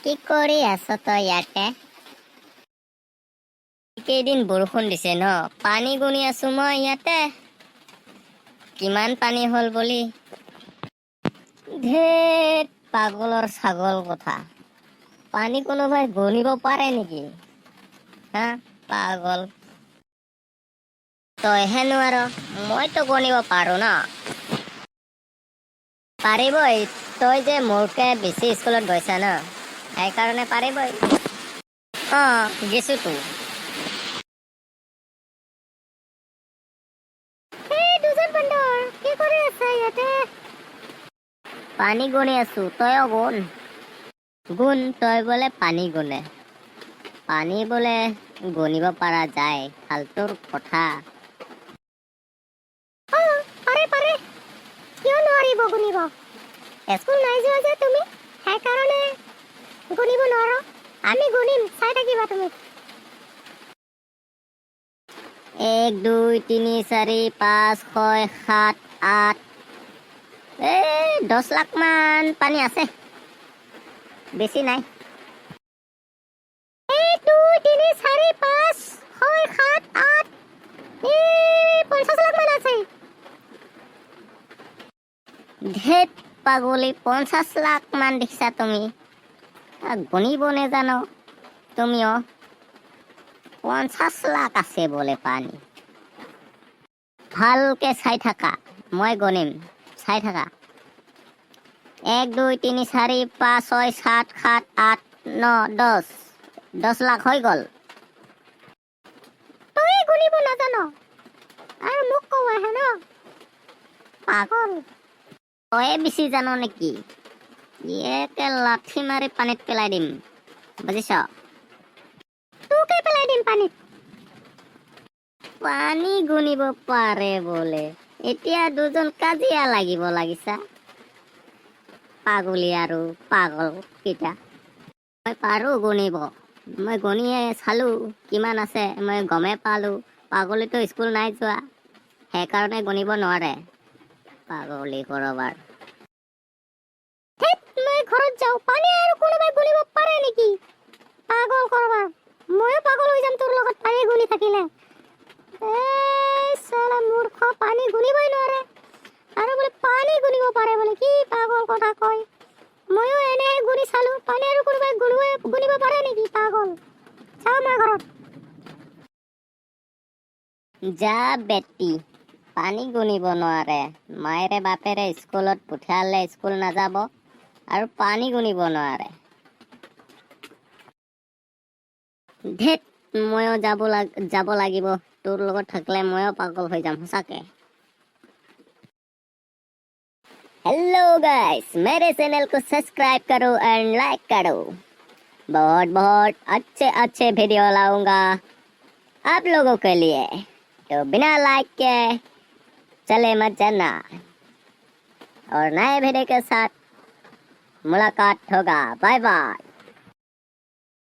কি কৰি আছ তই ইয়াতে? কেইদিন বৰষুণ দিছে ন, পানী গুনি আছো মই ইয়াতে। কিমান পানী হ'ল বুলি। ধেত পাগলৰ ছাগল কথা। পানী কোনোবাই গণিব পাৰে নেকি? হা পাগল। তইহে নোৱাৰ, মইতো গণিব পাৰো ন। পাৰিবই, তই যে মোৰকে বেছি স্কুলত গৈছা ন, সেইকাৰণে পাৰিবই। গেছোতো। পানী গুনি আছো, তইও গুন। গুণ, তই বোলে পানী গুনে। পানী বোলে গণিব পৰা যায়, ফালতুৰ কথা। পাৰে কিয় নোৱাৰিব গুনিব? স্কুল নাই যোৱা যে তুমি, সেইকাৰণে গুনিব নোৱাৰো। আমি গুনিম, চাই থাকিবা তুমি। 1 2 3 4 5 6 7 8 10 লাখ মান পানী আছে, বেছি নাই। 1 2 3 4 5 6 7 8 50 লাখ মান আছে। ধেত পাগলি, 50 লাখ মান দেখিছা তুমি? গণিব নেজানো তুমিও? 50 লাখ আছে বোলে পানী। ভালকে চাই থাকা, মই গণিম, চাই থাকা। 1 2 3 4 5 6 7 7 8 9 10 লাখ হৈ গ'ল। তই গণিব নাজানো আৰু মোক কওঁ আহে ন, পাগল। তই বেছি জানো নেকি? একে লাঠি মাৰি পানীত পেলাই দিম, বুজিছ? তোকে পেলাই দিম পানীত। পানী গুনিব পাৰে বোলে, এতিয়া দুজন কাজিয়া লাগিব লাগিছা। পাগলী আৰু পাগল কেইটা। মই পাৰো গুনিব, মই গণিয়ে চালো কিমান আছে, মই গমে পালো। পাগলীটো স্কুল নাই যোৱা, সেইকাৰণে গণিব নোৱাৰে। পাগলী কৰবাৰ। মই ঘৰত যাওঁ, পানী আৰু কোনোবাই গুনিব পাৰে নেকি? পাগল কৰবাৰ। ময়ো পাগল হৈ যাম তোৰ লগত পানী গুনি থাকিলে। চালা মূৰ্খ, পানী গুনিবই নোৱাৰে আৰু বোলে পানী গুনিব পাৰে বোলে। কি পাগল কথা কয়। ময়ো এনে গুনি চালো, পানী আৰু কোনোবাই গুনিব পাৰে নেকি? পাগল। যাওঁ মই ঘৰত। যা বেটি, পানী গুনিব নোৱাৰে, মায়েৰে বাপেৰে স্কুলত পঠিয়ালে স্কুল নাযাব আৰু পানী গুনিব নোৱাৰে। ধেত, ময়ো যাব লাগিব, তোৰ লগত থাকিলে ময়ো পাগল হৈ যাম সঁচাকে। हेलो गाइस, मेरे चैनल को सब्सक्राइब करो एंड लाइक करो। बहुत बहुत अच्छे अच्छे वीडियो लाऊंगा आप लोगों के लिए, तो बिना लाइक के चले मत जाना। और नए वीडियो के साथ मुलाकात होगा। Bye bye.